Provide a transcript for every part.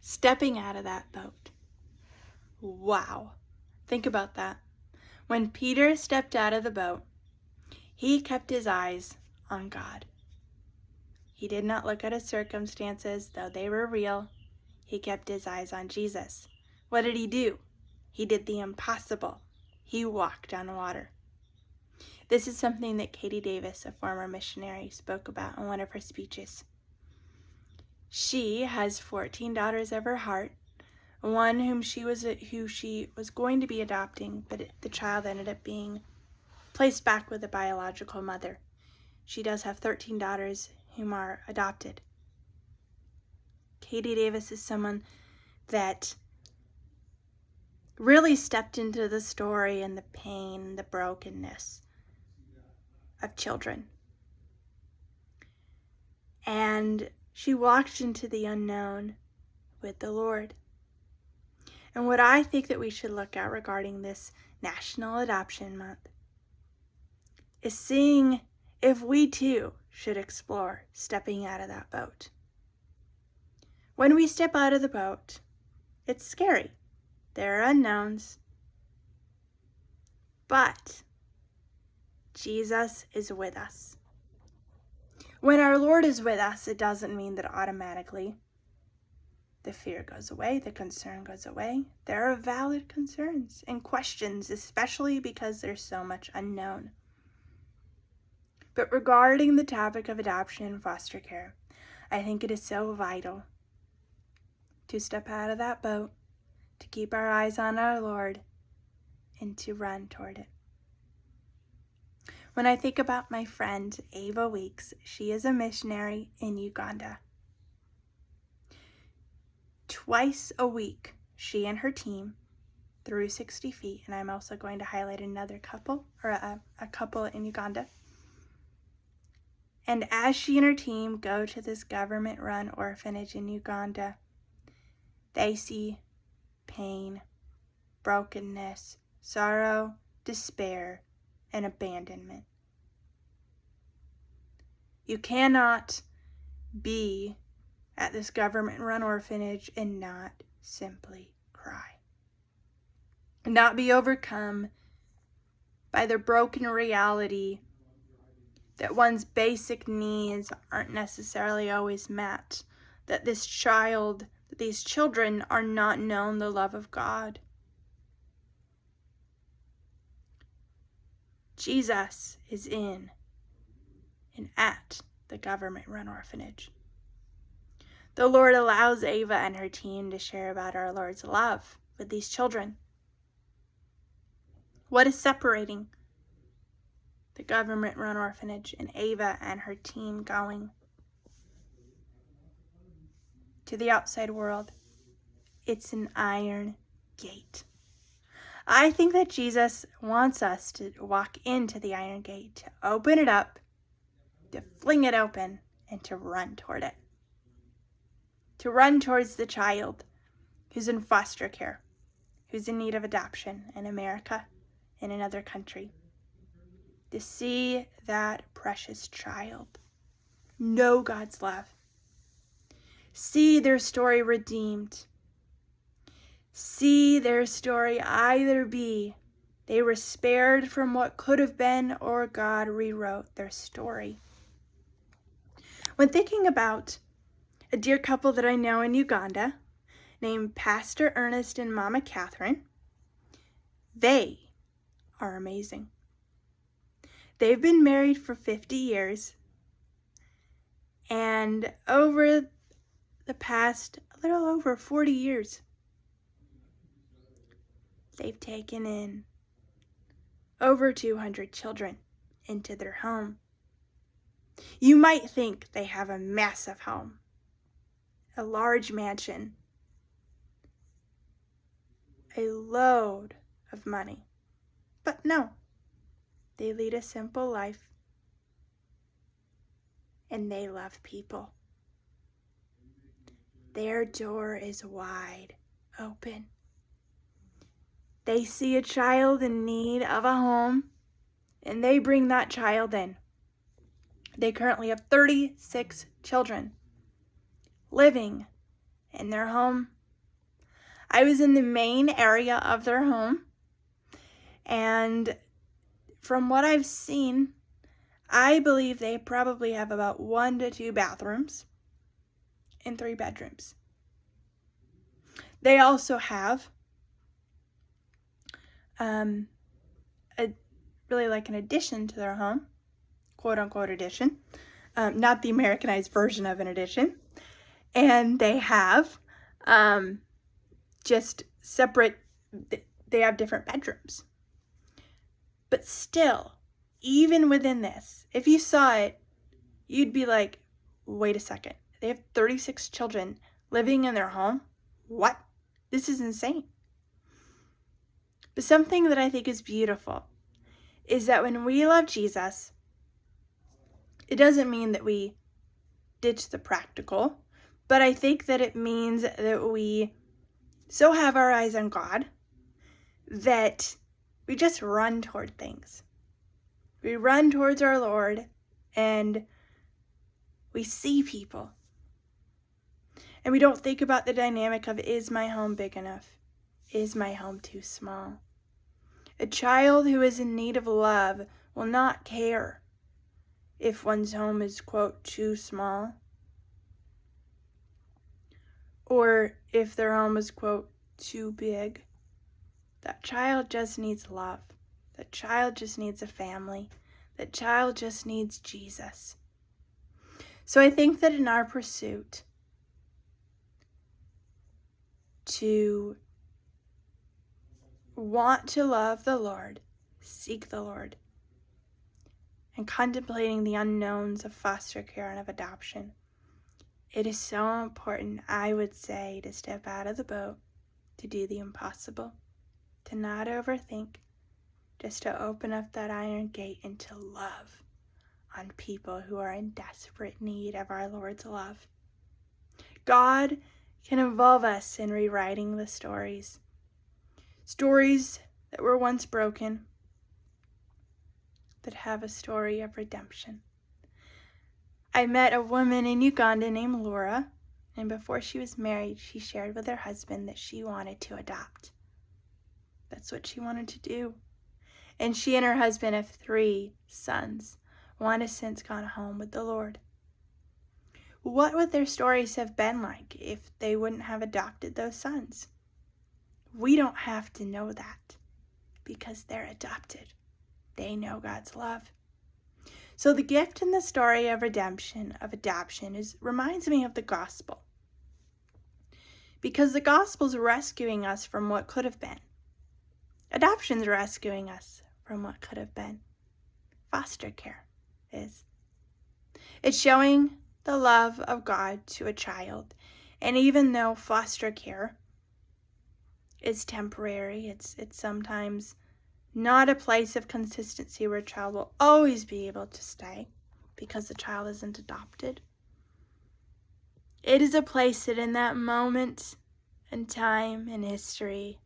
stepping out of that boat. Wow. Think about that. When Peter stepped out of the boat, he kept his eyes on God. He did not look at his circumstances, though they were real. He kept his eyes on Jesus. What did he do? He did the impossible. He walked on water. This is something that Katie Davis, a former missionary, spoke about in one of her speeches. She has 14 daughters of her heart, one who she was going to be adopting, but the child ended up being placed back with a biological mother. She does have 13 daughters whom are adopted. Katie Davis is someone that really stepped into the story and the pain, the brokenness of children. And she walked into the unknown with the Lord. And what I think that we should look at regarding this National Adoption Month is seeing if we too should explore stepping out of that boat. When we step out of the boat, it's scary. There are unknowns. But Jesus is with us. When our Lord is with us, it doesn't mean that automatically the fear goes away, the concern goes away. There are valid concerns and questions, especially because there's so much unknown. But regarding the topic of adoption and foster care, I think it is so vital to step out of that boat, to keep our eyes on our Lord, and to run toward it. When I think about my friend Ava Weeks, she is a missionary in Uganda. Twice a week, she and her team threw 60 feet, and I'm also going to highlight another couple, or a couple in Uganda. And as she and her team go to this government-run orphanage in Uganda, they see pain, brokenness, sorrow, despair, and abandonment. You cannot be at this government-run orphanage and not simply cry. And not be overcome by the broken reality that one's basic needs aren't necessarily always met, that these children are not known the love of God. Jesus is in and at the government-run orphanage. The Lord allows Ava and her team to share about our Lord's love with these children. What is separating the government-run orphanage and Ava and her team going to the outside world? It's an iron gate. I think that Jesus wants us to walk into the iron gate, to open it up, to fling it open, and to run toward it. To run towards the child who's in foster care, who's in need of adoption in America, in another country. To see that precious child know God's love. See their story redeemed. See their story either be they were spared from what could have been, or God rewrote their story. When thinking about a dear couple that I know in Uganda, named Pastor Ernest and Mama Catherine, they are amazing. They've been married for 50 years, and over the past a little over 40 years, they've taken in over 200 children into their home. You might think they have a massive home, a large mansion, a load of money. But no, they lead a simple life, and they love people. Their door is wide open. They see a child in need of a home, and they bring that child in. They currently have 36 children living in their home. I was in the main area of their home, and from what I've seen, I believe they probably have about 1 to 2 bathrooms and 3 bedrooms. They also have really like an addition to their home, quote unquote addition, not the Americanized version of an addition. And they have just separate, they have different bedrooms. But still, even within this, if you saw it, you'd be like, wait a second. They have 36 children living in their home? What? This is insane. But something that I think is beautiful is that when we love Jesus, it doesn't mean that we ditch the practical, but I think that it means that we so have our eyes on God that we just run toward things. We run towards our Lord and we see people. And we don't think about the dynamic of, is my home big enough? Is my home too small? A child who is in need of love will not care if one's home is, quote, too small, or if their home is, quote, too big. That child just needs love. That child just needs a family. That child just needs Jesus. So I think that in our pursuit to want to love the Lord, seek the Lord, and contemplating the unknowns of foster care and of adoption, it is so important, I would say, to step out of the boat, to do the impossible, to not overthink, just to open up that iron gate and to love on people who are in desperate need of our Lord's love. God can involve us in rewriting the stories that were once broken, that have a story of redemption. I met a woman in Uganda named Laura, and before she was married, she shared with her husband that she wanted to adopt. That's what she wanted to do. And she and her husband have 3 sons. One has since gone home with the Lord. What would their stories have been like if they wouldn't have adopted those sons? We don't have to know that because they're adopted. They know God's love. So the gift in the story of redemption, of adoption, reminds me of the gospel. Because the gospel's rescuing us from what could have been. Adoption's rescuing us from what could have been. Foster care is. It's showing the love of God to a child. And even though foster care is temporary, it's sometimes not a place of consistency where a child will always be able to stay because the child isn't adopted. It is a place that in that moment and time in history,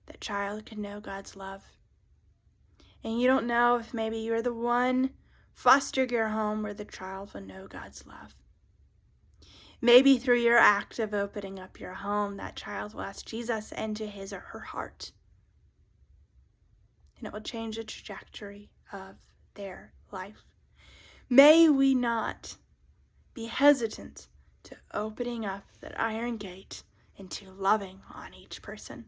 that child can know God's love. And you don't know if maybe you're the one foster care home where the child will know God's love. Maybe through your act of opening up your home, that child will ask Jesus into his or her heart. And it will change the trajectory of their life. May we not be hesitant to opening up that iron gate into loving on each person.